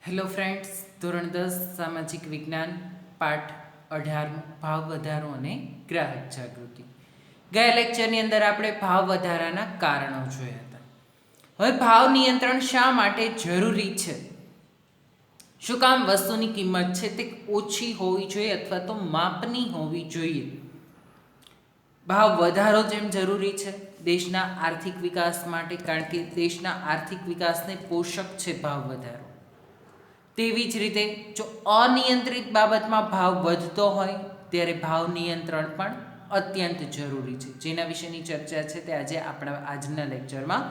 Hello friends, ધોરણ 10 સામાજિક વિજ્ઞાન પાઠ 18 ભાવ વધારો અને ગ્રાહક જાગૃતિ. ગયા લેક્ચરની અંદર આપણે ભાવ વધારાના કારણો જોયા હતા. હવે ભાવ નિયંત્રણ શા માટે જરૂરી છે? શું કામ વસ્તુની કિંમત છે તે ઓછી હોવી જોઈએ અથવા તો માપની હોવી જોઈએ? ભાવ વધારો જેમ જરૂરી છે દેશના આર્થિક વિકાસ માટે, કારણ કે દેશના આર્થિક વિકાસને પોષક છે ભાવ વધારો. તેવી જ રીતે જો અનિયંત્રિત બાબતમાં ભાવ વધતો હોય ત્યારે ભાવ નિયંત્રણ પણ અત્યંત જરૂરી છે, જેના વિશેની ચર્ચા છે તે આજે આપણા આજના લેક્ચરમાં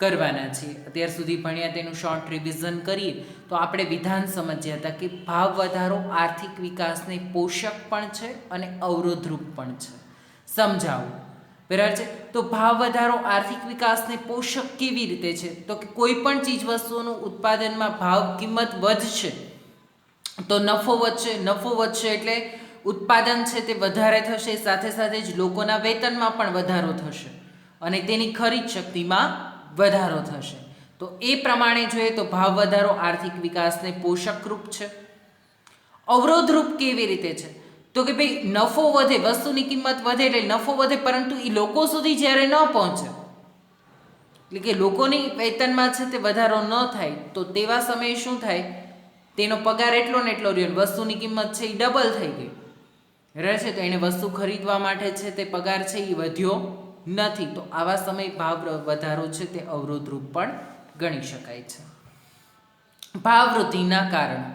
કરવાના છીએ. અત્યાર સુધી ભણ્યા તેનું શોર્ટ રિવિઝન કરીએ તો આપણે વિધાન સમજ્યા હતા કે ભાવ વધારો આર્થિક વિકાસને પોષક પણ છે અને અવરોધરૂપ પણ છે. સમજાવું બરાબર છે? તો ભાવ વધારો આર્થિક વિકાસને પોષક કેવી રીતે છે? તો કે કોઈ પણ ચીજ વસ્તુઓનું ઉત્પાદનમાં ભાવ કિંમત વધશે તો નફો વધશે એટલે ઉત્પાદન છે તે વધારે થશે, સાથે સાથે જ લોકોના વેતનમાં પણ વધારો થશે અને તેની ખરીદ શક્તિમાં વધારો થશે. તો એ પ્રમાણે જોઈએ તો ભાવ વધારો આર્થિક વિકાસને પોષકરૂપ છે. અવરોધરૂપ કેવી રીતે છે? તો કે ભાઈ નફો વધે, વસ્તુની કિંમત વધે એટલે નફો વધે, પરંતુ એ લોકો સુધી જ્યારે ન પહોંચે, એટલે કે લોકોની વેતનમાં છે તે વધારો ન થાય, તો તેવા સમયે શું થાય? તેનો પગાર એટલો ને એટલો રહ્યો, વસ્તુની કિંમત છે એ ડબલ થઈ ગઈ, બરાબર છે? તો એને વસ્તુ ખરીદવા માટે છે તે પગાર છે એ વધ્યો નથી. તો આવા સમયે ભાવ વધારો છે તે અવરોધરૂપ પણ ગણી શકાય છે. ભાવ વૃદ્ધિના કારણો.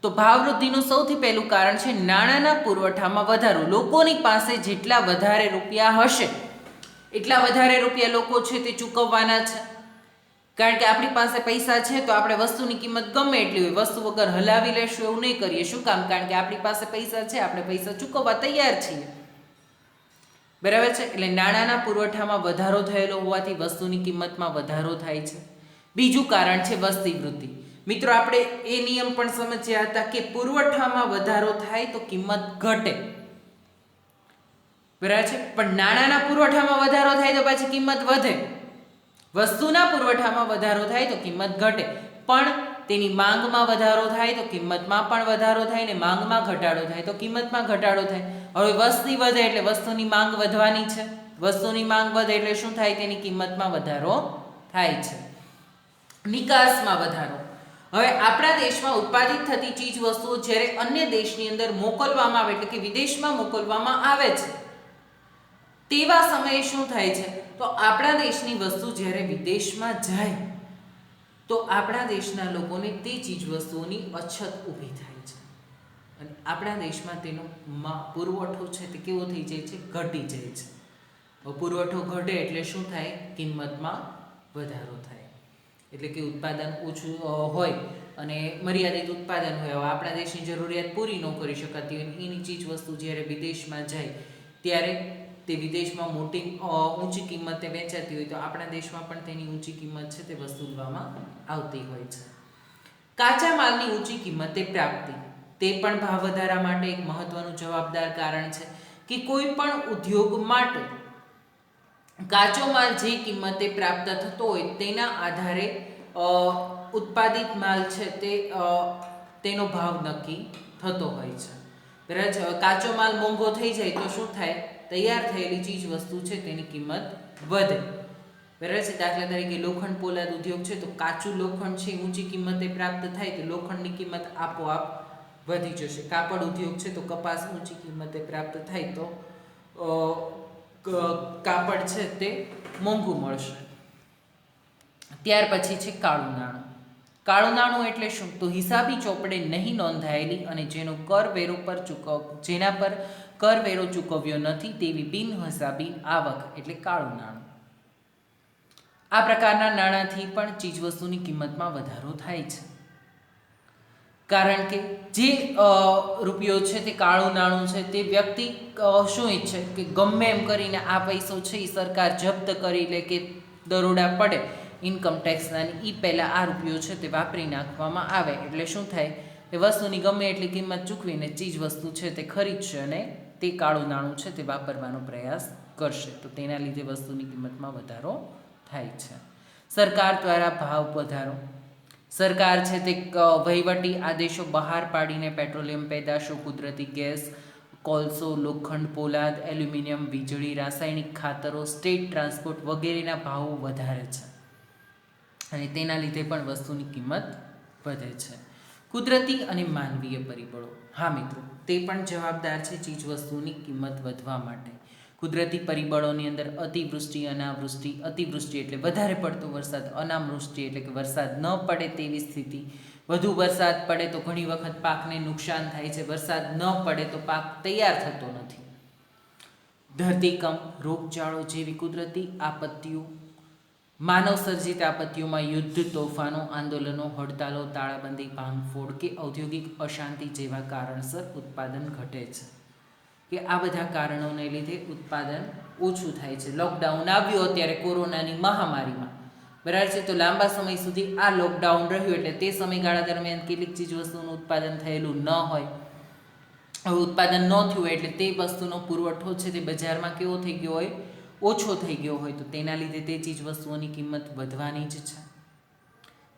તો ભાવ વૃદ્ધિનું સૌથી પહેલું કારણ છે નાણાંના પુરવઠામાં વધારો. લોકોની પાસે જેટલા વધારે રૂપિયા હશે એટલા વધારે રૂપિયા લોકો છે તે ચૂકવવાના છે, કારણ કે આપણી પાસે પૈસા છે તો આપણે વસ્તુની કિંમત ગમે એટલી હોય, વસ્તુ વગર હલાવી લેશું એવું નહીં કરીએ. શું કામ? કારણ કે આપણી પાસે પૈસા છે, આપણે પૈસા ચૂકવવા તૈયાર છીએ, બરાબર છે? એટલે નાણાંના પુરવઠામાં વધારો થયેલો હોવાથી વસ્તુની કિંમતમાં વધારો થાય છે. બીજું કારણ છે વસ્તી વૃદ્ધિ. મિત્રો, આપણે એ નિયમ પણ સમજ્યા હતા કે પુરવઠામાં વધારો થાય તો કિંમત ઘટે, બરાબર છે? પણ નાણાંના પુરવઠામાં વધારો થાય તો પાછી કિંમત વધે. વસ્તુના પુરવઠામાં વધારો થાય તો કિંમત ઘટે, પણ તેની માંગમાં વધારો થાય તો કિંમતમાં પણ વધારો થાય, ને માંગમાં ઘટાડો થાય તો કિંમતમાં ઘટાડો થાય. હવે વસ્તી વધે એટલે વસ્તુની માંગ વધવાની છે, વસ્તુની માંગ વધે એટલે શું થાય? તેની કિંમતમાં વધારો થાય છે. નિકાસમાં વધારો. હવે આપણા દેશમાં ઉત્પાદિત થતી ચીજ વસ્તુઓ જ્યારે અન્ય દેશની અંદર મોકલવામાં આવે, એટલે કે વિદેશમાં મોકલવામાં આવે છે, તેવા સમયે શું થાય છે? તો આપણા દેશની વસ્તુ જ્યારે વિદેશમાં જાય તો આપણા દેશના લોકોને તે ચીજ વસ્તુઓની અછત ઊભી થાય છે અને આપણા દેશમાં તેનો પુરવઠો છે તે કેવો થઈ જાય છે? ઘટી જાય છે. પુરવઠો ઘટે એટલે શું થાય? કિંમતમાં વધારો થાય. એટલે કે ઉત્પાદન ઓછું હોય અને મર્યાદિત ઉત્પાદન હોય, હવે આપણા દેશની જરૂરિયાત પૂરી ન કરી શકાતી હોય, એની ચીજ વસ્તુ જ્યારે વિદેશમાં જાય ત્યારે તે વિદેશમાં મોટી ઊંચી કિંમતે વેચાતી હોય તો આપણા દેશમાં પણ તેની ઊંચી કિંમત છે તે વસૂલવામાં આવતી હોય છે. કાચા માલની ઊંચી કિંમતે પ્રાપ્તિ, તે પણ ભાવ વધારા માટે એક મહત્વનું જવાબદાર કારણ છે કે કોઈ પણ ઉદ્યોગ માટે કાચો માલ જે કિંમતે પ્રાપ્ત થતો હોય તેના આધારે ઉત્પાદિત માલ છે તેનો ભાવ નક્કી થતો હોય છે, બરાબર છે? કાચો માલ મોંઘો થઈ જાય તો શું થાય? તૈયાર થયેલી ચીજ વસ્તુ છે તેની કિંમત વધે, બરાબર છે? દાખલા તરીકે લોખંડ પોલાદ ઉદ્યોગ છે તો કાચું લોખંડ છે ઊંચી કિંમતે પ્રાપ્ત થાય તો લોખંડની કિંમત આપોઆપ વધી જશે. કાપડ ઉદ્યોગ છે તો કપાસ ઊંચી કિંમતે પ્રાપ્ત થાય તો કાપડ છે તે મોંઘું મળશે. ત્યાર પછી છે કાળું નાણું. કાળું નાણું એટલે શું? તો હિસાબી ચોપડે નહીં નોંધાયેલી અને જેના પર કરવેરો ચૂકવ્યો નથી તેવી બિનહિસાબી આવક એટલે કાળું નાણું. આ પ્રકારના નાણાંથી પણ ચીજવસ્તુની કિંમતમાં વધારો થાય છે, કારણ કે જે રૂપિયો છે તે કાળું નાણું છે તે વ્યક્તિ શું ઈચ્છે કે ગમે એમ કરીને આ પૈસો છે એ સરકાર જપ્ત કરી લે કે દરોડા પડે ઇન્કમ ટેક્સના, એ પહેલાં આ રૂપિયો છે તે વાપરી નાખવામાં આવે એટલે શું થાય? એ વસ્તુની ગમે એટલી કિંમત ચૂકવીને ચીજ વસ્તુ છે તે ખરીદશે અને તે કાળું નાણું છે તે વાપરવાનો પ્રયાસ કરશે, તો તેના લીધે વસ્તુની કિંમતમાં વધારો થાય છે. સરકાર દ્વારા ભાવ વધારો. સરકાર છે તે વહીવટી આદેશો બહાર પાડીને પેટ્રોલિયમ પેદાશો, કુદરતી ગેસ, કોલસો, લોખંડ, પોલાદ, એલ્યુમિનિયમ, વીજળી, રાસાયણિક ખાતરો, સ્ટેટ ટ્રાન્સપોર્ટ વગેરેના ભાવો વધારે છે અને તેના લીધે પણ વસ્તુની કિંમત વધે છે. કુદરતી અને માનવીય પરિબળો, હા મિત્રો, તે પણ જવાબદાર છે ચીજ વસ્તુની કિંમત વધવા માટે. કુદરતી પરિબળોની અંદર અતિવૃષ્ટિ, અનાવૃષ્ટિ. અતિવૃષ્ટિ એટલે વધારે પડતો વરસાદ, અનાવૃષ્ટિ એટલે કે વરસાદ ન પડે તેવી સ્થિતિ. વધુ વરસાદ પડે તો ઘણી વખત પાકને નુકસાન થાય છે, વરસાદ ન પડે તો પાક તૈયાર થતો નથી. ધરતીકંપ, રોગચાળો જેવી કુદરતી આપત્તિઓ. માનવ સર્જિત આપત્તિઓમાં યુદ્ધ, તોફાનો, આંદોલનો, હડતાલો, તાળાબંધી, ભાંગફોડ કે ઔદ્યોગિક અશાંતિ જેવા કારણસર ઉત્પાદન ઘટે છે, કે આ બધા કારણોને લીધે ઉત્પાદન ઓછું થાય છે. લોકડાઉન આવ્યું અત્યારે કોરોનાની મહામારીમાં, બરાબર છે, તો લાંબા સમય સુધી આ લોકડાઉન રહ્યું એટલે તે સમયગાળા દરમિયાન કેટલીક ચીજ વસ્તુનું ઉત્પાદન થયેલું ન હોય. હવે ઉત્પાદન ન થયું હોય એટલે તે વસ્તુનો પુરવઠો છે તે બજારમાં કેવો થઈ ગયો હોય, ઓછો થઈ ગયો હોય, તો તેના લીધે તે ચીજ વસ્તુઓની કિંમત વધવાની જ છે.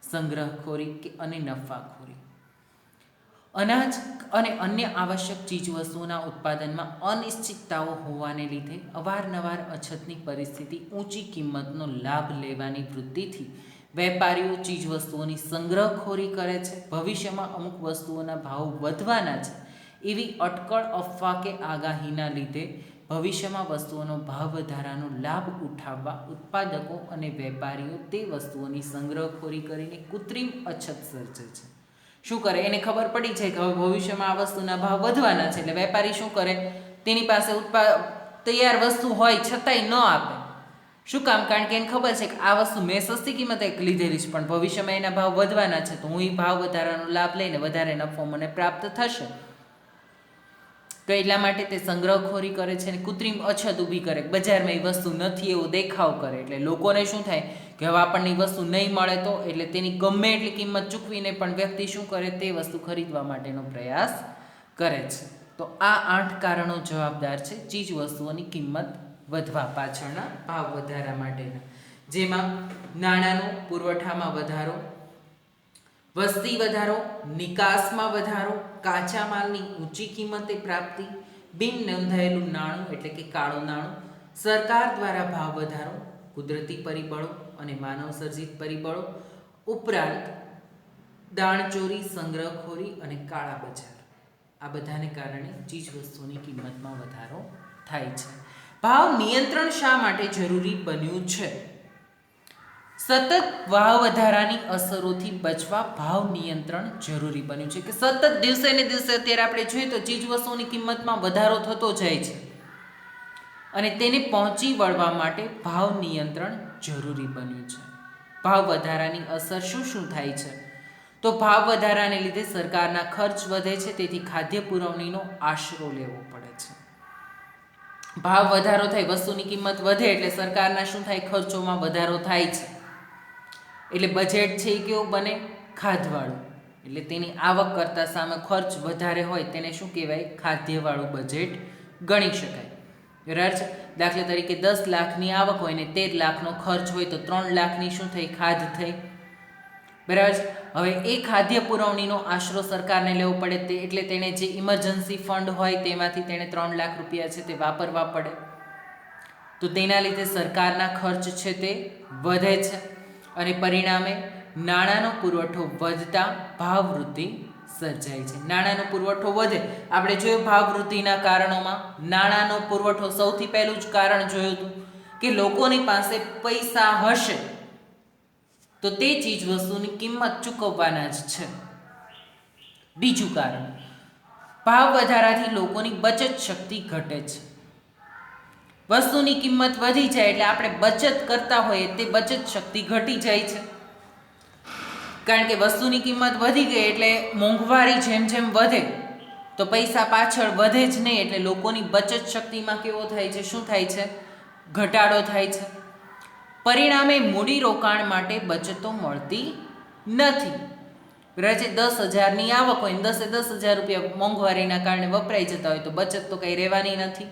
સંગ્રહખોરી કે અને નફાખોરી. અનાજ અને અન્ય આવશ્યક ચીજવસ્તુઓના ઉત્પાદનમાં અનિશ્ચિતતાઓ હોવાને લીધે અવારનવાર અછતની પરિસ્થિતિ, ઊંચી કિંમતનો લાભ લેવાની વૃત્તિથી વેપારીઓ ચીજવસ્તુઓની સંગ્રહખોરી કરે છે. ભવિષ્યમાં અમુક વસ્તુઓના ભાવ વધવાના છે એવી અટકળ, અફવા કે આગાહીના લીધે ભવિષ્યમાં વસ્તુઓનો ભાવ વધારાનો લાભ ઉઠાવવા ઉત્પાદકો અને વેપારીઓ તે વસ્તુઓની સંગ્રહખોરી કરીને કૃત્રિમ અછત સર્જે છે. શું કરે, એને ખબર પડી છે કે હવે ભવિષ્યમાં આ વસ્તુના ભાવ વધવાના છે, એટલે વેપારી શું કરે, તેની પાસે તૈયાર વસ્તુ હોય છતાંય ન આપે. શું કામ? કારણ કે એને ખબર છે કે આ વસ્તુ મેં સસ્તી કિંમતે લીધેલી છે, પણ ભવિષ્યમાં એના ભાવ વધવાના છે, તો હું એ ભાવ વધારાનો લાભ લઈને વધારે નફો મને પ્રાપ્ત થશે. તો એટલા માટે તે સંગ્રહખોરી કરે છે અને કૃત્રિમ અછત ઊભી કરે, બજારમાં એ વસ્તુ નથી એવો દેખાવ કરે, એટલે લોકોને શું થાય કે હવે આપણને વસ્તુ નહીં મળે તો, એટલે તેની ગમે એટલી કિંમત ચૂકવીને પણ વ્યક્તિ શું કરે, તે વસ્તુ ખરીદવા માટેનો પ્રયાસ કરે છે. તો આ 8 કારણો જવાબદાર છે ચીજ વસ્તુઓની કિંમત વધવા પાછળના ભાવ વધારા માટેના, જેમાં નાણાંનો પુરવઠામાં વધારો, વસ્તી વધારો, નિકાસમાં વધારો, કાચા માલની ઊંચી કિંમતે પ્રાપ્તિ, બિન નોંધાયેલું નાણું એટલે કે કાળું નાણું, સરકાર દ્વારા ભાવ વધારો, કુદરતી પરિબળો અને માનવ સર્જિત પરિબળો, ઉપરાંત દાણચોરી, સંગ્રહખોરી અને કાળા બજાર. આ બધાને કારણે ચીજ વસ્તુની કિંમતમાં વધારો થાય છે. ભાવ નિયંત્રણ શા માટે જરૂરી બન્યું છે? સતત ભાવ વધારાની અસરોથી બચવા ભાવ નિયંત્રણ જરૂરી બન્યું છે, કે સતત દિવસે ને દિવસે અત્યારે આપણે જોઈએ તો ચીજ વસ્તુઓની કિંમતમાં વધારો થતો જાય છે અને તેને પહોંચી વળવા માટે ભાવ નિયંત્રણ જરૂરી બન્યું છે. ભાવ વધારાની અસર શું શું થાય છે? તો ભાવ વધારાને લીધે સરકારના ખર્ચ વધે છે, તેથી ખાદ્ય પુરવણીનો આશરો લેવો પડે છે. ભાવ વધારો થાય, વસ્તુની કિંમત વધે એટલે સરકારના શું થાય, ખર્ચોમાં વધારો થાય છે, એટલે બજેટ છે એ કેવું બને, ખાધવાળું, એટલે તેની આવક કરતાં સામે ખર્ચ વધારે હોય તેને શું કહેવાય, ખાદ્યવાળું બજેટ ગણી શકાય. બરાબર છે. દાખલા તરીકે 10 લાખની આવક હોય ને 13 લાખનો ખર્ચ હોય તો 3 લાખની શું થઈ, ખાધ થઈ. બરાબર છે. હવે એ ખાદ્ય પુરવણીનો આશરો સરકારને લેવો પડે, તે એટલે તેણે જે ઇમરજન્સી ફંડ હોય તેમાંથી તેણે 3 લાખ રૂપિયા છે તે વાપરવા પડે, તો તેના લીધે સરકારના ખર્ચ છે તે વધે છે અને પરિણામે નાણાંનો પુરવઠો વધતા ભાવવૃદ્ધિ સર્જાય છે. નાણાંનો પુરવઠો વધે, આપણે જોયું ભાવવૃદ્ધિના કારણોમાં નાણાંનો પુરવઠો સૌથી પહેલું જ કારણ જોયું હતું કે લોકોની પાસે પૈસા હશે તો તે ચીજ વસ્તુની કિંમત ચૂકવવાના જ છે. બીજું કારણ, ભાવ વધારાથી લોકોની બચત શક્તિ ઘટે છે. વસ્તુની કિંમત વધી જાય એટલે આપણે બચત કરતા હોઈએ તે બચત શક્તિ ઘટી જાય છે, કારણ કે વસ્તુની કિંમત વધી ગઈ એટલે મોંઘવારી જેમ જેમ વધે તો પૈસા પાછળ વધે જ નહીં, એટલે લોકોની બચત શક્તિમાં કેવો થાય છે, શું થાય છે, ઘટાડો થાય છે. પરિણામે મૂડીરોકાણ માટે બચતો મળતી નથી. બરાબર છે. 10,000ની આવક હોય ને 10,000 રૂપિયા મોંઘવારીના કારણે વપરાઈ જતા હોય તો બચત તો કંઈ રહેવાની નથી,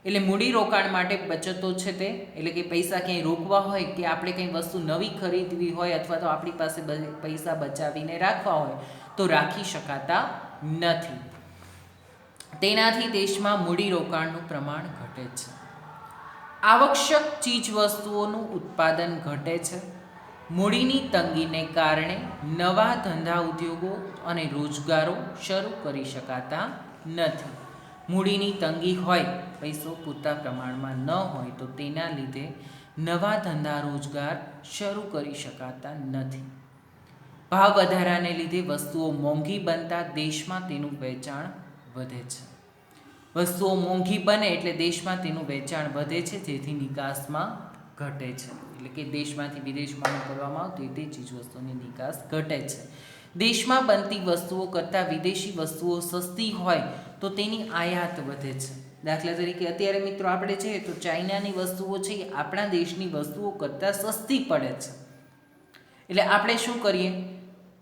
એટલે મૂડીરોકાણ માટે બચતો છે તે, એટલે કે પૈસા ક્યાંય રોકવા હોય કે આપણે કંઈ વસ્તુ નવી ખરીદવી હોય અથવા તો આપણી પાસે પૈસા બચાવીને રાખવા હોય તો રાખી શકાતા નથી. તેનાથી દેશમાં મૂડીરોકાણનું પ્રમાણ ઘટે છે. આવશ્યક ચીજ વસ્તુઓનું ઉત્પાદન ઘટે છે. મૂડીની તંગીને કારણે નવા ધંધા ઉદ્યોગો અને રોજગારો શરૂ કરી શકાતા નથી. મૂડીની તંગી હોય, પૈસો પૂરતા પ્રમાણમાં ન હોય તો તેના લીધે નવા ધંધા રોજગાર શરૂ કરી શકાતા નથી. ભાવ વધારાને લીધે વસ્તુઓ મોંઘી બનતા દેશમાં તેનું વેચાણ વધે છે. વસ્તુઓ મોંઘી બને એટલે દેશમાં તેનું વેચાણ વધે છે, જેથી નિકાસમાં ઘટે છે. એટલે કે દેશમાંથી વિદેશમાં મોકલવામાં આવતી તે ચીજવસ્તુઓની નિકાસ ઘટે છે. દેશમાં બનતી વસ્તુઓ કરતાં વિદેશી વસ્તુઓ સસ્તી હોય તો તેની આયાત વધે છે. દાખલા તરીકે અત્યારે મિત્રો આપણે જોઈએ તો ચાઇનાની વસ્તુઓ છે એ આપણા દેશની વસ્તુઓ કરતાં સસ્તી પડે છે. એટલે આપણે શું કરીએ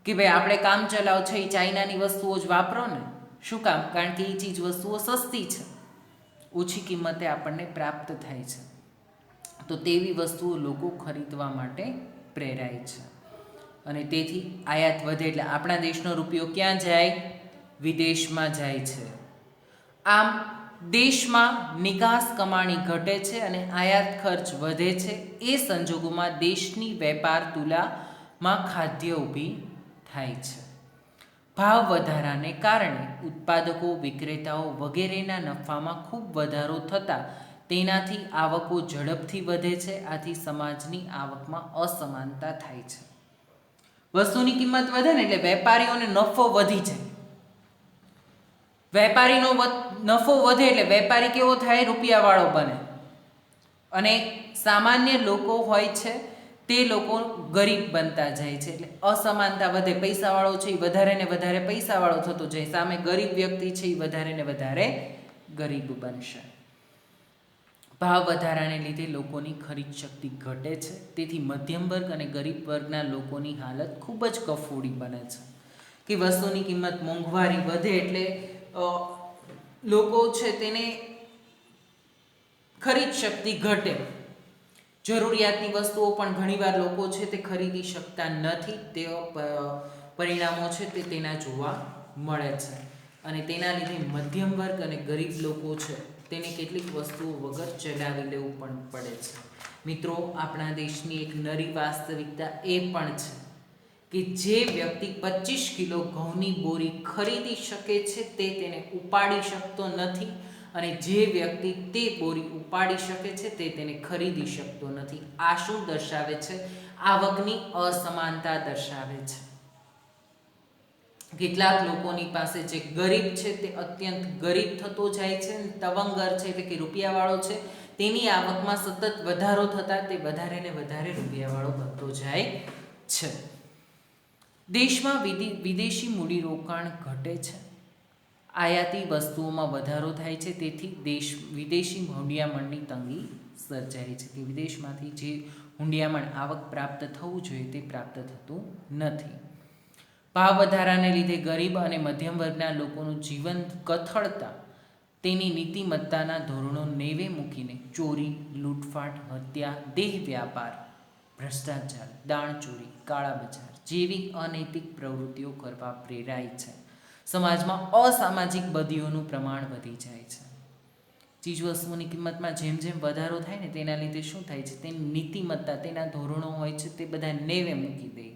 કે ભાઈ આપણે કામ ચલાવ છે એ ચાઇનાની વસ્તુઓ જ વાપરો ને. શું કામ? કારણ કે એ ચીજ વસ્તુઓ સસ્તી છે, ઓછી કિંમતે આપણને પ્રાપ્ત થાય છે, તો તેવી વસ્તુઓ લોકો ખરીદવા માટે પ્રેરાય છે અને તેથી આયાત વધે એટલે આપણા દેશનો રૂપિયો ક્યાં જાય? વિદેશમાં જાય છે. આમ દેશમાં નિકાસ કમાણી ઘટે છે અને આયાત ખર્ચ વધે છે. એ સંજોગોમાં દેશની વેપાર તુલામાં ખાદ્ય ઊભી થાય છે. ભાવ વધારાને કારણે ઉત્પાદકો, વિક્રેતાઓ વગેરેના નફામાં ખૂબ વધારો થતાં તેનાથી આવકો ઝડપથી વધે છે. આથી સમાજની આવકમાં અસમાનતા થાય છે. વસ્તુની કિંમત વધે ને એટલે વેપારીઓને નફો વધી જાય. વેપારીનો નફો વધે એટલે વેપારી કેવો થાય? રૂપિયાવાળો બને. અને સામાન્ય લોકો હોય છે તે લોકો ગરીબ બનતા જાય છે. એટલે અસમાનતા વધે. પૈસાવાળો છે એ વધારે ને વધારે પૈસાવાળો થતો જાય, સામે ગરીબ વ્યક્તિ છે એ વધારે ને વધારે ગરીબ બનશે. ભાવ વધારાને લીધે લોકોની ખરીદ શક્તિ ઘટે છે. તેથી મધ્યમ વર્ગ અને ગરીબ વર્ગના લોકોની હાલત ખૂબ જ કફોડી બને છે કે વસ્તુની કિંમત, મોંઘવારી વધે એટલે લોકો છે તેને ખરીદ શક્તિ ઘટે. જરૂરિયાતની વસ્તુઓ પણ ઘણીવાર લોકો છે તે ખરીદી શકતા નથી. તેવા પરિણામો છે તે તેના જોવા મળે છે અને તેના લીધે મધ્યમ વર્ગ અને ગરીબ લોકો છે તેને કેટલીક વસ્તુઓ વગર ચલાવી લેવું પણ પડે છે. મિત્રો, આપણા દેશની એક નરી વાસ્તવિકતા એ પણ છે કે જે વ્યક્તિ 25 કિલો ઘઉંની બોરી ખરીદી શકે છે તે તેને ઉપાડી શકતો નથી અને જે વ્યક્તિ તે બોરી ઉપાડી શકે છે તે તેને ખરીદી શકતો નથી. આ શું દર્શાવે છે? આવકની અસમાનતા દર્શાવે છે. કેટલાક લોકોની પાસે જે ગરીબ છે તે અત્યંત ગરીબ થતો જાય છે, તવંગર છે એટલે કે રૂપિયાવાળો છે તેની આવકમાં સતત વધારો થતાં તે વધારે ને વધારે રૂપિયાવાળો બનતો જાય છે. દેશમાં વિદેશી મૂડીરોકાણ ઘટે છે. આયાતી વસ્તુઓમાં વધારો થાય છે, તેથી વિદેશી હુંડિયામણની તંગી સર્જાય છે કે વિદેશમાંથી જે હુંડિયામણ આવક પ્રાપ્ત થવું જોઈએ તે પ્રાપ્ત થતું નથી. ભાવ વધારાને લીધે ગરીબ અને મધ્યમ વર્ગના લોકોનું જીવન કથળતા તેની નીતિમત્તાના ધોરણો નેવે મૂકીને ચોરી, લૂંટફાટ, હત્યા, દેહ વ્યાપાર, ભ્રષ્ટાચાર, દાણચોરી, કાળા બજાર જેવી અનૈતિક પ્રવૃત્તિઓ કરવા પ્રેરાય છે. સમાજમાં અસામાજિક બદીઓનું પ્રમાણ વધી જાય છે. ચીજવસ્તુઓની કિંમતમાં જેમ જેમ વધારો થાય ને તેના લીધે શું થાય છે? તેની નીતિમત્તા, તેના ધોરણો હોય છે તે બધા નેવે મૂકી દે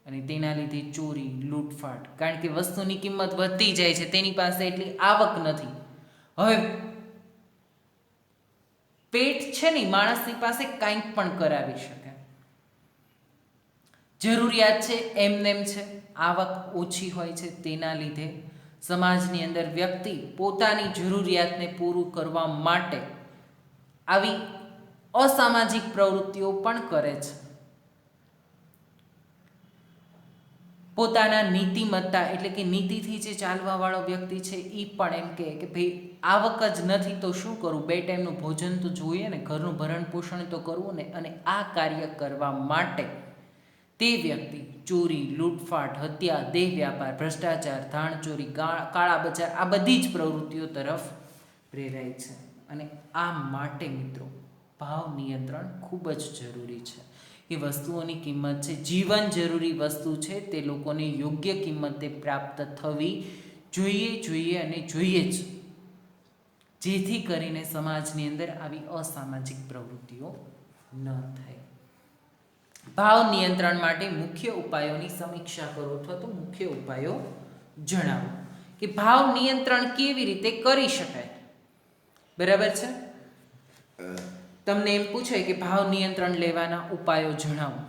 અને તેના લીધે ચોરી, લૂંટફાટ, કારણ કે વસ્તુની કિંમત વધતી જાય છે, તેની પાસે એટલી આવક નથી. હવે પેટ છે ને માણસની પાસે કંઈક પણ કરાવી શકે, જરૂરિયાત છે એમનેમ છે, આવક ઓછી હોય છે, તેના લીધે સમાજની અંદર વ્યક્તિ પોતાની જરૂરિયાતને પૂરું કરવા માટે આવી અસામાજિક પ્રવૃત્તિઓ પણ કરે છે. પોતાના નીતિમત્તા એટલે કે નીતિથી જે ચાલવાવાળો વ્યક્તિ છે એ પણ એમ કહે કે ભાઈ આવક જ નથી તો શું કરું, 2 ટાઈમનું ભોજન તો જોઈએ ને, ઘરનું ભરણ પોષણ તો કરવું ને. અને આ કાર્ય કરવા માટે તે વ્યક્તિ ચોરી, લૂંટફાટ, હત્યા, દેહ વ્યાપાર, ભ્રષ્ટાચાર, દાણચોરી, કાળા બજાર આ બધી જ પ્રવૃત્તિઓ તરફ પ્રેરાય છે. અને આ માટે મિત્રો ભાવ નિયંત્રણ ખૂબ જ જરૂરી છે. એ વસ્તુઓની કિંમત છે, જીવન જરૂરી વસ્તુ છે, તે લોકોને યોગ્ય કિંમતે પ્રાપ્ત થવી જોઈએ અને જોઈએ જ, જેથી કરીને સમાજની અંદર આવી અસામાજિક પ્રવૃત્તિઓ ન થાય. ભાવ નિયંત્રણ માટે મુખ્ય ઉપાયોની સમીક્ષા કરો અથવા તો મુખ્ય ઉપાયો જણાવો કે ભાવ નિયંત્રણ કેવી રીતે કરી શકાય. બરાબર છે. તમને એમ પૂછાય કે ભાવ નિયંત્રણ લેવાના ઉપાયો જણાવો,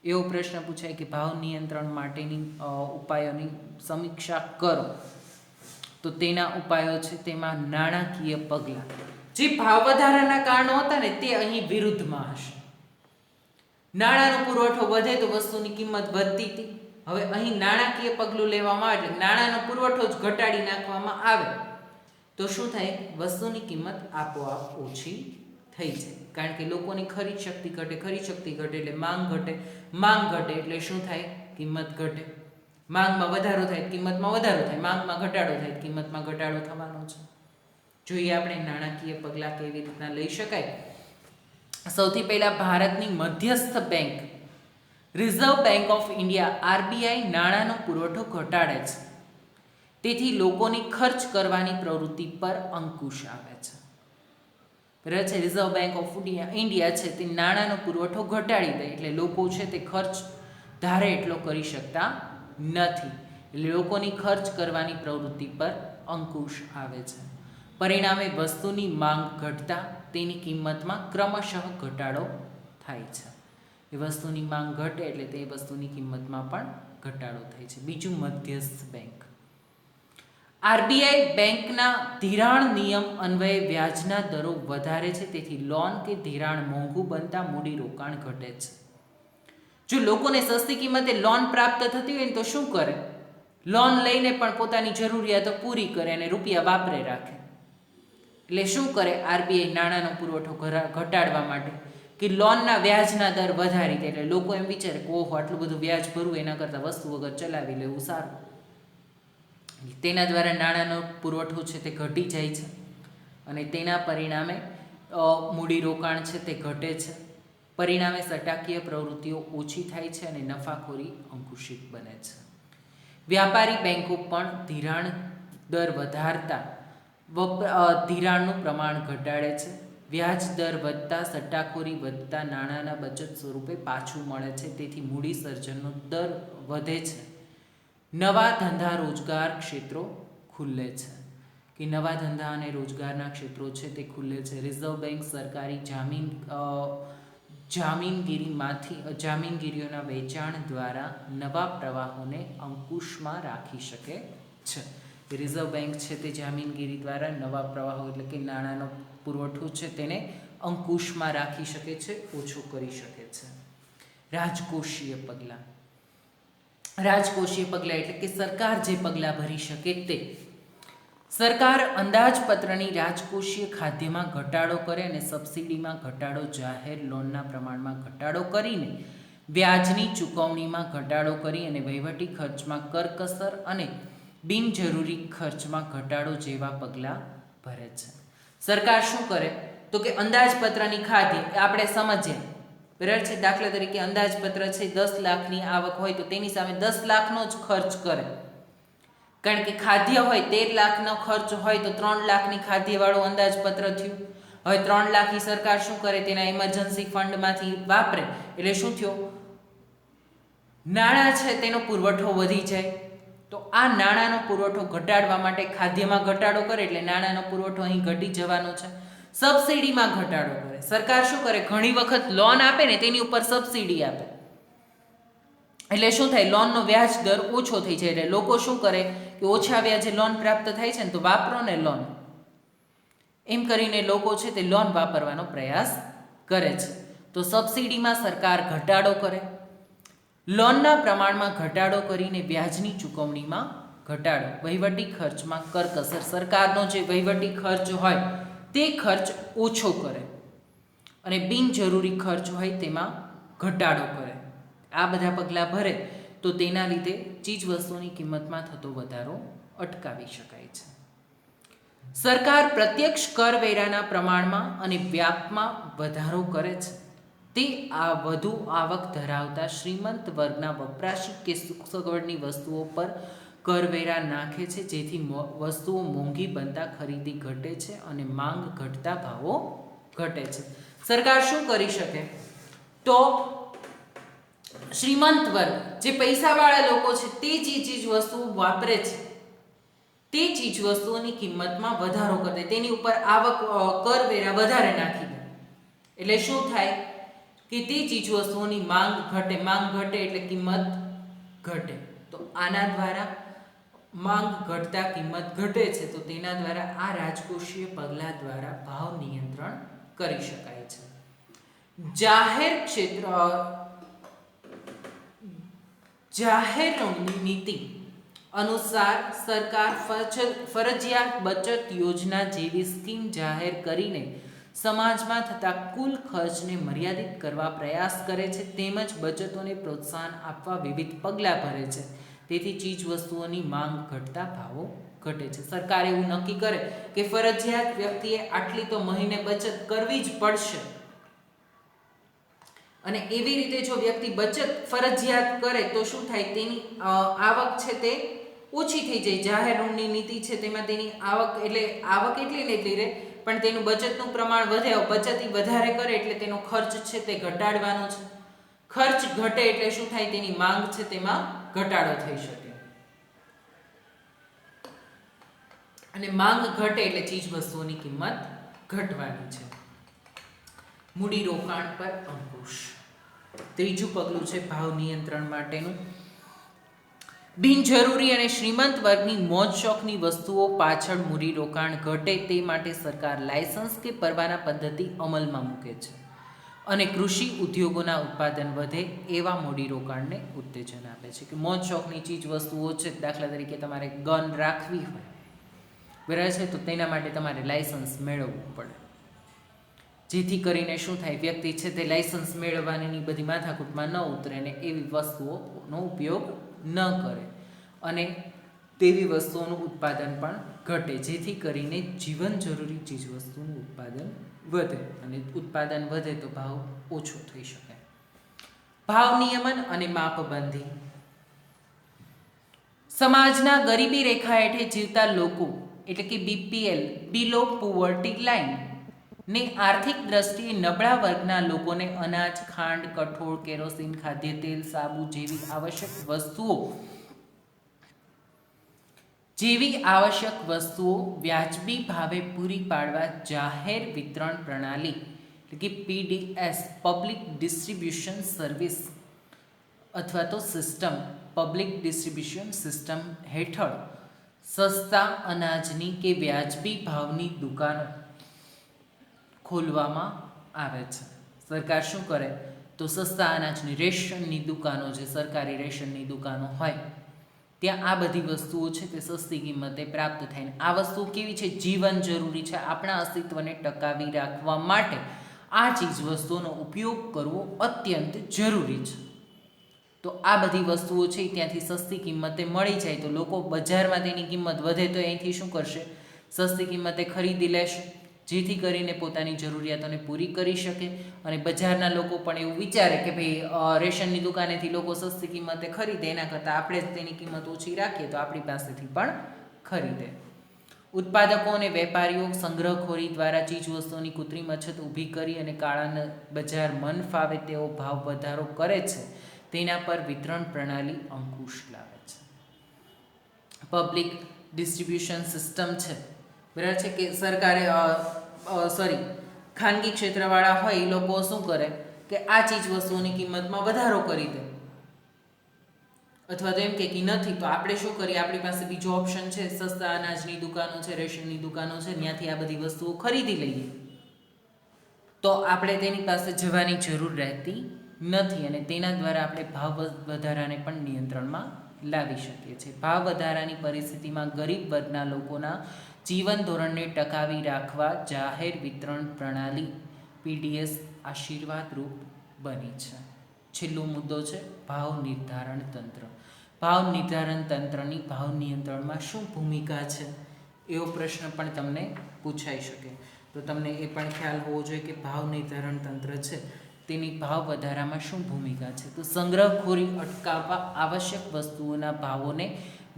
એવો પ્રશ્ન પૂછાય કે ભાવ નિયંત્રણ માટેની ઉપાયોની સમીક્ષા કરો, તો તેના ઉપાયો છે તેમાં નાણાકીય પગલાં, જે ભાવ વધારાના કારણો હતા ને તે અહીં વિરુદ્ધમાં હશે. નાણાંનો પુરવઠો વધે તો વસ્તુની કિંમત વધતી હતી. હવે અહીં નાણાકીય પગલું લેવામાં આવે એટલે નાણાંનો પુરવઠો જ ઘટાડી નાખવામાં આવે તો શું થાય? વસ્તુની કિંમત આપોઆપ ઓછી થઈ જાય, કારણ કે લોકોની ખરીદ શક્તિ ઘટે, ખરીદ શક્તિ ઘટે એટલે માંગ ઘટે, માંગ ઘટે એટલે શું થાય? કિંમત ઘટે. માંગમાં વધારો થાય, કિંમતમાં વધારો થાય, માંગમાં ઘટાડો થાય, કિંમતમાં ઘટાડો થવાનો છે. જોઈએ આપણે નાણાકીય પગલાં કેવી રીતના લઈ શકાય. સૌથી પહેલાં ભારતની મધ્યસ્થ bank reserve bank of India RBI નાણાંનો પુરવઠો ઘટાડે છે, તેથી લોકોની ખર્ચ કરવાની પ્રવૃત્તિ પર અંકુશ આવે છે. બરાબર છે. રિઝર્વ બેંક ઓફ ઇન્ડિયા છે તે નાણાંનો પુરવઠો ઘટાડી દે એટલે લોકો છે તે ખર્ચ ધારે એટલો કરી શકતા નથી, એટલે લોકોની ખર્ચ કરવાની પ્રવૃત્તિ પર અંકુશ આવે છે. પરિણામે વસ્તુની માંગ ઘટતા તેની કિંમતમાં ક્રમશઃ ઘટાડો થાય છે. એ વસ્તુની માંગ ઘટે એટલે તે વસ્તુની કિંમતમાં પણ ઘટાડો થાય છે. બીજું, મધ્યસ્થ બેંક આરબીઆઈ બેંકના ધિરાણ નિયમ અન્વયે વ્યાજના દરો વધારે છે, તેથી લોન કે ધિરાણ મોંઘું બનતા મૂડી રોકાણ ઘટે છે. જો લોકોને સસ્તી કિંમતે લોન પ્રાપ્ત થતી હોય ને તો શું કરે? લોન લઈને પણ પોતાની જરૂરિયાતો પૂરી કરે અને રૂપિયા વાપરે રાખે. એટલે શું કરે? આરબીઆઈ નાણાંનો પુરવઠો ઘટાડવા માટે કે લોનના વ્યાજના દર વધારી દે, એટલે લોકો એમ વિચારે કે ઓહો આટલું બધું વ્યાજ ભરવું એના કરતાં વસ્તુ વગર ચલાવી લેવું સારું. તેના દ્વારા નાણાંનો પુરવઠો છે તે ઘટી જાય છે અને તેના પરિણામે મૂડીરોકાણ છે તે ઘટે છે. પરિણામે સટ્ટાકીય પ્રવૃત્તિઓ ઓછી થાય છે અને નફાખોરી અંકુશિત બને છે. વ્યાપારી બેંકો પણ ધિરાણ દર વધારતા ધિરાણનું પ્રમાણ ઘટાડે છે. વ્યાજ દર વધતા સટ્ટાખોરી વધતા નાણાંના બચત સ્વરૂપે પાછું મળે છે, તેથી મૂડી સર્જનનો દર વધે છે. નવા ધંધા રોજગાર ક્ષેત્રો ખુલે છે કે નવા ધંધા અને રોજગારના ક્ષેત્રો છે તે ખુલે છે. રિઝર્વ બેંક સરકારી જામીનગીરીઓના વેચાણ દ્વારા નવા પ્રવાહોને અંકુશમાં રાખી શકે છે. રિઝર્વ બેંક છે તે જામીનગીરી દ્વારા નવા પ્રવાહો એટલે કે નાણાંનો પુરવઠો છે તેને અંકુશમાં રાખી શકે છે, ઓછો કરી શકે છે. રાજકોષીય પગલાં એટલે કે સરકાર જે પગલાં ભરી શકે તે. સરકાર અંદાજપત્રની રાજકોષીય ખાદ્યમાં ઘટાડો કરે અને સબસિડીમાં ઘટાડો, જાહેર લોનના પ્રમાણમાં ઘટાડો કરીને વ્યાજની ચૂકવણીમાં ઘટાડો કરી અને વહીવટી ખર્ચમાં કરકસર અને બિનજરૂરી ખર્ચમાં ઘટાડો જેવા પગલાં ભરે છે. સરકાર શું કરે તો કે અંદાજપત્રની ખાદ્ય આપણે સમજીએ, બરાબર છે. દાખલા તરીકે અંદાજપત્ર છે 10 લાખની આવક હોય તો તેની સામે 10 લાખનો જ ખર્ચ કરે, કારણ કે ખાદ્ય હોય 13 લાખનો ખર્ચ હોય તો 3 લાખની ખાદ્યવાળું અંદાજપત્ર થયું. હવે 3 લાખની સરકાર શું કરે? તેના ઇમરજન્સી ફંડમાંથી વાપરે, એટલે શું થયો? નાણાં છે તેનો પુરવઠો વધી જાય. તો આ નાણાંનો પુરવઠો ઘટાડવા માટે ખાદ્યમાં ઘટાડો કરે એટલે નાણાંનો પુરવઠો અહીં ઘટી જવાનો છે. સબસિડીમાં ઘટાડો કરે. સરકાર શું કરે? ઘણી વખત લોન આપે ને તેની ઉપર સબસિડી આપે, એટલે શું થાય? લોનનો વ્યાજ દર ઓછો થઈ જાય. એટલે લોકો શું કરે કે ઓછા વ્યાજે લોન પ્રાપ્ત થાય છે ને તો વાપરો ને લોન, એમ કરીને લોકો છે તે લોન વાપરવાનો પ્રયાસ કરે છે. તો સબસિડીમાં સરકાર ઘટાડો કરે, લોનના પ્રમાણમાં ઘટાડો કરીને વ્યાજની ચૂકવણીમાં ઘટાડો, વહીવટી ખર્ચમાં કરકસર, સરકારનો જે વહીવટી ખર્ચ હોય તે ખર્ચ ઓછો કરે અને બિનજરૂરી ખર્ચ હોય તેમાં ઘટાડો કરે. આ બધા પગલાં ભરે તો તેના લીધે ચીજવસ્તુની કિંમતમાં થતો વધારો અટકાવી શકાય છે. સરકાર પ્રત્યક્ષ કરવેરાના પ્રમાણમાં અને વ્યાપમાં વધારો કરે છે. તે આ વધુ આવક ધરાવતા શ્રીમંત વર્ગના વપરાશી કે સુખ સગવડની વસ્તુઓ પર કરવેરા નાખે છે, જેથી વસ્તુઓ મોંઘી બનતા ખરીદી ઘટે છે અને માંગ ઘટતા ભાવો ઘટે છે. સરકાર શું કરી શકે? તો શ્રીમંત વર્ગ, જે પૈસાવાળા લોકો છે, તે જે ચીજ વસ્તુઓ વાપરે છે તે ચીજ વસ્તુઓની કિંમતમાં વધારો કરે, તેની ઉપર આવક કરવેરા વધારે નાખી દે. એટલે શું થાય કે તે ચીજ વસ્તુઓની માંગ ઘટે. માંગ ઘટે એટલે કિંમત ઘટે. તો આના દ્વારા માંગ ઘટતા કિંમત ઘટે છે. તો તેના દ્વારા આ રાજકોષીય પગલાં દ્વારા ભાવ નિયંત્રણ કરી શકાય છે. જાહેર નીતિ અનુસાર સરકાર ફરજિયાત બચત યોજના જેવી સ્કીમ જાહેર કરીને સમાજમાં થતા કુલ ખર્ચને મર્યાદિત કરવા પ્રયાસ કરે છે, તેમજ બચતોને પ્રોત્સાહન આપવા વિવિધ પગલાં ભરે છે. તેથી ચીજ વસ્તુઓની માંગ ઘટતા ભાવો ઘટે છે. સરકાર એવું નક્કી કરે કે ફરજિયાત વ્યક્તિએ આટલી તો મહિને બચત કરવી જ પડશે, અને એવી રીતે જો વ્યક્તિ બચત ફરજિયાત કરે તો શું થાય? તેની આવક છે તે ઓછી થઈ જાય. જાહેર ઋણની નીતિ છે તેમાં તેની આવક એટલી ને એટલી રહે, પણ તેનું બચતનું પ્રમાણ વધે. બચત વધારે કરે એટલે તેનો ખર્ચ છે તે ઘટાડવાનો છે. ખર્ચ ઘટે એટલે શું થાય? તેની માંગ છે તેમાં ઘટાડો થઈ શકે, અને માંગ ઘટે એટલે ચીજ વસ્તુઓની કિંમત ઘટવાની છે. મૂડી રોકાણ પર અંકુશ. ત્રીજું પગલું છે ભાવ નિયંત્રણ માટેનું. બિનજરૂરી અને શ્રીમંત વર્ગની મોજ શોખની વસ્તુઓ પાછળ મૂડી રોકાણ ઘટે તે માટે સરકાર લાયસન્સ કે પરવાના પદ્ધતિ અમલમાં મૂકે છે, અને કૃષિ ઉદ્યોગોના ઉત્પાદન વધે એવા મૂડી રોકાણને ઉત્તેજન આપે છે. કે મોજ શોખની ચીજ વસ્તુઓ છે, દાખલા તરીકે તમારે ગન રાખવી હોય, બરાબર છે, તો તેના માટે તમારે લાયસન્સ મેળવવું પડે. જેથી કરીને શું થાય? વ્યક્તિ છે તે લાયસન્સ મેળવવાની બધી માથાકૂટમાં ન ઉતરે ને એવી વસ્તુઓનો ઉપયોગ ન કરે, અને તેવી વસ્તુઓનું ઉત્પાદન પણ ઘટે, જેથી કરીને જીવન જરૂરી ચીજ વસ્તુનું ઉત્પાદન વધે, અને ઉત્પાદન વધે તો ભાવ ઓછો થઈ શકે. ભાવ નિયમન અને માપબંધી. સમાજના ગરીબી રેખા હેઠળ જીવતા લોકો એટલે કે BPL, બિલો પોવર્ટી લાઇન ને આર્થિક દ્રષ્ટિએ નબળા વર્ગના લોકોને અનાજ, ખાંડ, કઠોળ, કેરોસીન, ખાદ્ય તેલ, સાબુ જેવી આવશ્યક વસ્તુઓ વ્યાજબી ભાવે પૂરી પાડવા જાહેર વિતરણ પ્રણાલી એટલે કે PDS, પબ્લિક ડિસ્ટ્રીબ્યુશન સર્વિસ અથવા તો સિસ્ટમ, પબ્લિક ડિસ્ટ્રીબ્યુશન સિસ્ટમ હેઠળ સસ્તા અનાજની કે વ્યાજબી ભાવની દુકાનો ખોલવામાં આવે છે. સરકાર શું કરે? તો સસ્તા અનાજની રેશનની દુકાનો, જે સરકારી રેશનની દુકાનો હોય, ત્યાં આ બધી વસ્તુઓ છે તે સસ્તી કિંમતે પ્રાપ્ત થાય. આ વસ્તુ કેવી છે? જીવન જરૂરી છે. આપણા અસ્તિત્વને ટકાવી રાખવા માટે આ ચીજ વસ્તુઓનો ઉપયોગ કરવો અત્યંત જરૂરી છે. તો આ બધી વસ્તુઓ છે ત્યાંથી સસ્તી કિંમતે મળી જાય, તો લોકો બજારમાં તેની કિંમત વધે તો અહીંથી શું કરશે? સસ્તી કિંમતે ખરીદી લેશે, જેથી કરીને પોતાની જરૂરિયાતોને પૂરી કરી શકે. અને બજારના લોકો પણ એવું વિચારે કે ભાઈ રેશનની દુકાનેથી લોકો સસ્તી કિંમતે ખરીદે, એના કરતાં આપણે જ તેની કિંમત ઓછી રાખીએ તો આપણી પાસેથી પણ ખરીદે. ઉત્પાદકો અને વેપારીઓ સંગ્રહખોરી દ્વારા ચીજવસ્તુઓની કૃત્રિમ અછત ઊભી કરી અને કાળા બજાર મન ફાવે તેવો ભાવ વધારો કરે છે, તેના પર વિતરણ પ્રણાલી અંકુશ લાવે છે. પબ્લિક ડિસ્ટ્રીબ્યુશન સિસ્ટમ છે, બરાબર છે, કે સરકારે ખાનગી ક્ષેત્રવાળા હોય એ લોકો શું કરે કે આ ચીજ વસ્તુઓની કિંમતમાં વધારો કરી દે, અથવા તો એમ કે નથી તો આપણે શું કરીએ? આપણી પાસે બીજો ઓપ્શન છે, સસ્તા અનાજની દુકાનો છે, રેશનની દુકાનો છે, ત્યાંથી આ બધી વસ્તુઓ ખરીદી લઈએ, તો આપણે તેની પાસે જવાની જરૂર રહેતી નથી, અને તેના દ્વારા આપણે ભાવ વધારાને પણ નિયંત્રણમાં લાવી શકીએ છીએ. ભાવ વધારાની પરિસ્થિતિમાં ગરીબ વર્ગના લોકોના જીવન ધોરણને ટકાવી રાખવા જાહેર વિતરણ પ્રણાલી PDS આશીર્વાદરૂપ બની છે. છેલ્લો મુદ્દો છે ભાવ નિર્ધારણ તંત્ર. ભાવ નિર્ધારણ તંત્રની ભાવ નિયંત્રણમાં શું ભૂમિકા છે એવો પ્રશ્ન પણ તમને પૂછાઈ શકે. તો તમને એ પણ ખ્યાલ હોવો જોઈએ કે ભાવ નિર્ધારણ તંત્ર છે તેની ભાવ વધારામાં શું ભૂમિકા છે. તો સંગ્રહખોરી અટકાવવા આવશ્યક વસ્તુઓના ભાવોને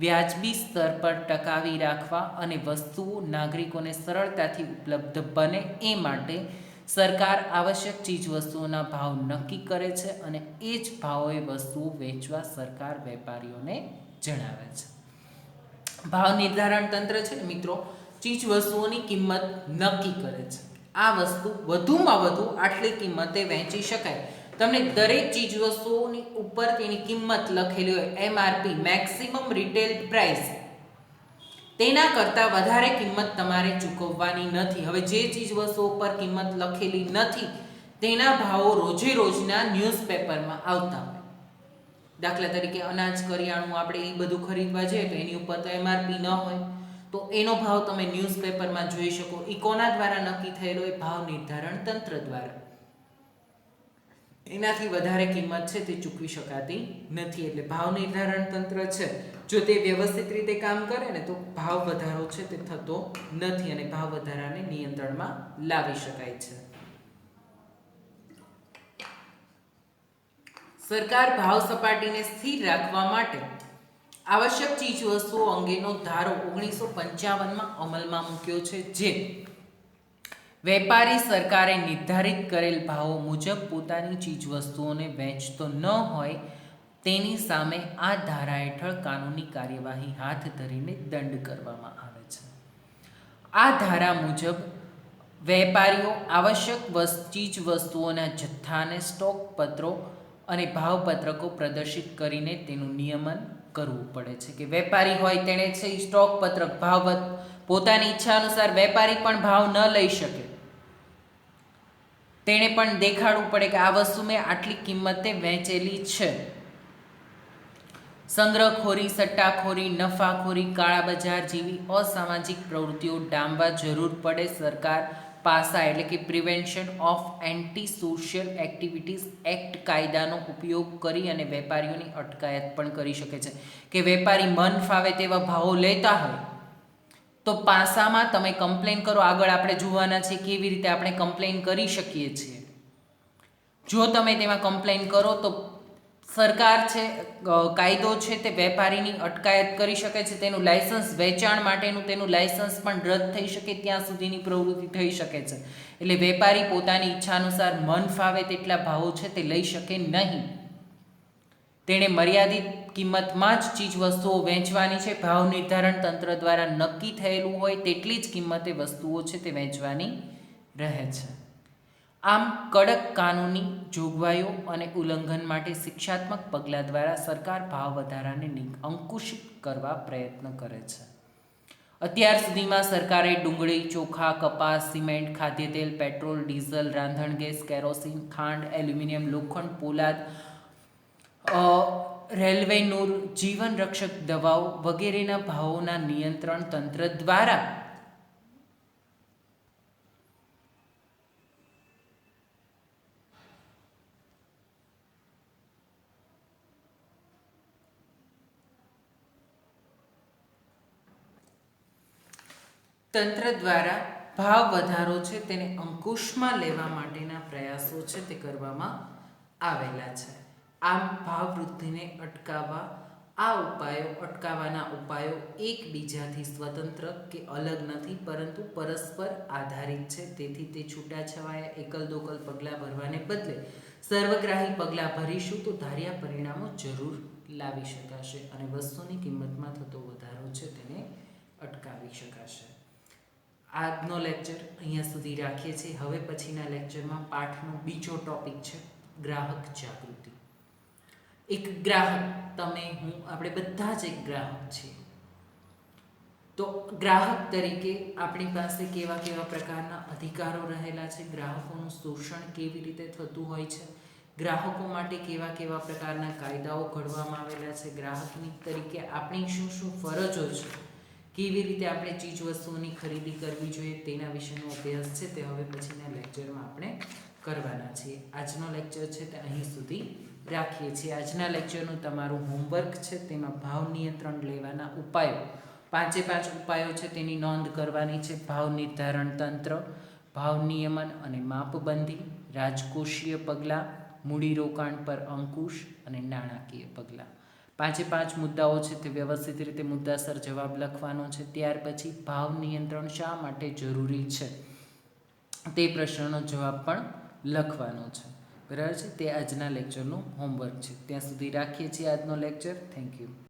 વ્યાજબી સ્તર પર ટકાવી રાખવા અને વસ્તુઓ નાગરિકોને સરળતાથી ઉપલબ્ધ બને એ માટે સરકાર આવશ્યક ચીજવસ્તુઓના ભાવ નક્કી કરે છે અને એ જ ભાવોએ વસ્તુઓ વેચવા સરકાર વેપારીઓને જણાવે છે. ભાવ નિર્ધારણ તંત્ર છે મિત્રો ચીજવસ્તુઓની કિંમત નક્કી કરે છે. આ વસ્તુ વધુમાં વધુ આટલી કિંમતે વેચી શકાય. તમને દરેક ચીજવસ્તુઓની ઉપર તેની કિંમત લખેલી હોય, MRP મેક્સિમમ રિટેલ પ્રાઇસ, તેના કરતાં વધારે કિંમત તમારે ચૂકવવાની નથી. હવે જે ચીજવસ્તુઓ પર કિંમત લખેલી નથી તેના ભાવો રોજે રોજના ન્યૂઝપેપરમાં આવતા હોય. દાખલા તરીકે અનાજ, કરિયાણું આપણે એ બધું ખરીદવા જઈએ તો એની ઉપર તો MRP ન હોય, તો એનો ભાવ તમે ન્યૂઝપેપરમાં જોઈ શકો. એ કોના દ્વારા નક્કી થયેલો? એ ભાવ નિર્ધારણ તંત્ર દ્વારા. એનાથી વધારે કિંમત છે તે ચૂકવી શકાતી નથી. એટલે ભાવ નિર્ધારણ તંત્ર છે જો તે વ્યવસ્થિત રીતે કામ કરે ને તો ભાવ વધારો છે તે થતો નથી અને ભાવ વધારાને નિયંત્રણમાં લાવી શકાય છે. સરકાર ભાવ સપાટીને સ્થિર રાખવા માટે આવશ્યક ચીજવસ્તુઓ અંગેનો ધારો 1955માં અમલમાં મૂક્યો છે, જે વેપારી સરકારે નિર્ધારિત કરેલ ભાવો મુજબ પોતાની ચીજવસ્તુઓને વેચતો ન હોય તેની સામે આ ધારા હેઠળ કાનૂની કાર્યવાહી હાથ ધરીને દંડ કરવામાં આવે છે. આ ધારા મુજબ વેપારીઓ આવશ્યક ચીજવસ્તુઓના જથ્થાને સ્ટોક પત્રો અને ભાવપત્રકો પ્રદર્શિત કરીને તેનું નિયમન કરવું પડે છે. કે વેપારી હોય તેણે છે સ્ટોક પત્રક, ભાવ, પોતાની ઈચ્છા અનુસાર વેપારી પણ ભાવ ન લઈ શકે. તેણે પણ દેખાડવું પડે કે આ વસ્તુ મેં આટલી કિંમતે વેચેલી છે. સંગ્રહખોરી, સટ્ટાખોરી, નફાખોરી, કાળા બજાર જેવી અસામાજિક પ્રવૃત્તિઓ ડામવા જરૂર પડે સરકાર પાસા એટલે કે prevention of anti social activities act કાયદાનો ઉપયોગ કરી અને વેપારીઓની અટકાયત પણ કરી શકે છે. કે વેપારી મન ફાવે તેવા ભાવો લેતા હોય તો પાસામાં તમે કમ્પ્લેન કરો. આગળ આપણે જોવાના છે કેવી રીતે આપણે કમ્પ્લેન કરી શકીએ છીએ. જો તમે તેમાં કમ્પ્લેન કરો તો સરકાર છે, કાયદો છે તે વેપારીની અટકાયત કરી શકે છે. તેનું લાયસન્સ, વેચાણ માટેનું તેનું લાયસન્સ પણ રદ થઈ શકે, ત્યાં સુધીની પ્રવૃત્તિ થઈ શકે છે. એટલે વેપારી પોતાની ઈચ્છા અનુસાર મન ફાવે તેટલા ભાવો છે તે લઈ શકે નહીં. તેણે મર્યાદિત કિંમતમાં જ ચીજવસ્તુઓ વેચવાની છે. ભાવ નિર્ધારણ તંત્ર દ્વારા નક્કી થયેલું હોય તેટલી જ કિંમતે વસ્તુઓ છે તે વેચવાની રહે છે. આમ કડક કાનૂની જોગવાઈઓ અને ઉલ્લંઘન માટે શિક્ષાત્મક પગલાં દ્વારા સરકાર ભાવ વધારાને અંકુશિત કરવા પ્રયત્ન કરે છે. અત્યાર સુધીમાં સરકારે ડુંગળી, ચોખા, કપાસ, સિમેન્ટ, ખાદ્યતેલ, પેટ્રોલ, ડીઝલ, રાંધણ ગેસ, કેરોસીન, ખાંડ, એલ્યુમિનિયમ, લોખંડ, પોલાદ, રેલવે નૂર, જીવન રક્ષક દવાઓ વગેરેના ભાવોના નિયંત્રણ તંત્ર દ્વારા ભાવ વધારો છે તેને અંકુશમાં લેવા માટેના પ્રયાસો છે તે કરવામાં આવેલા છે. આમ ભાવ વૃદ્ધિને અટકાવવાના ઉપાયો એકબીજાથી સ્વતંત્ર કે અલગ નથી, પરંતુ પરસ્પર આધારિત છે. તેથી તે છૂટાછવાયા એકલ દોકલ પગલાં ભરવાને બદલે સર્વગ્રાહી પગલાં ભરીશું તો ધાર્યા પરિણામો જરૂર લાવી શકાશે અને વસ્તુની કિંમતમાં થતો વધારો છે તેને અટકાવી શકાશે. આજનો લેક્ચર અહીંયા સુધી રાખીએ છીએ. હવે પછીના લેક્ચરમાં પાઠનો બીજો ટોપિક છે ગ્રાહક જાગૃતિ. એક ગ્રાહક, તમે, હું, આપણે બધા જ એક ગ્રાહક છીએ. તો ગ્રાહક તરીકે આપણી પાસે કેવા કેવા પ્રકારના અધિકારો રહેલા છે, ગ્રાહકોનું શોષણ કેવી રીતે થતું હોય છે, ગ્રાહકો માટે કેવા કેવા પ્રકારના કાયદાઓ ઘડવામાં આવેલા છે, ગ્રાહકની તરીકે આપણી શું શું ફરજો છે, કેવી રીતે આપણે ચીજ વસ્તુઓની ખરીદી કરવી જોઈએ તેના વિશેનો અભ્યાસ છે તે હવે પછીના લેક્ચરમાં આપણે કરવાના છીએ. આજનો લેક્ચર છે તે અહીં સુધી રાખીએ છીએ. આજના લેક્ચરનું તમારું હોમવર્ક છે તેમાં ભાવ નિયંત્રણ લેવાના ઉપાયો પાંચે પાંચ ઉપાયો છે તેની નોંધ કરવાની છે. ભાવ નિર્ધારણ તંત્ર, ભાવ નિયમન અને માપબંધી, રાજકોષીય પગલાં, મૂડીરોકાણ પર અંકુશ અને નાણાકીય પગલાં. પાંચે પાંચ મુદ્દાઓ છે તે વ્યવસ્થિત રીતે મુદ્દાસર જવાબ લખવાનો છે. ત્યાર પછી ભાવ નિયંત્રણ શા માટે જરૂરી છે તે પ્રશ્નનો જવાબ પણ લખવાનો છે. બરાબર છે. તે આજના લેક્ચરનું હોમવર્ક છે. ત્યાં સુધી રાખીએ છીએ આજનો લેક્ચર. Thank you.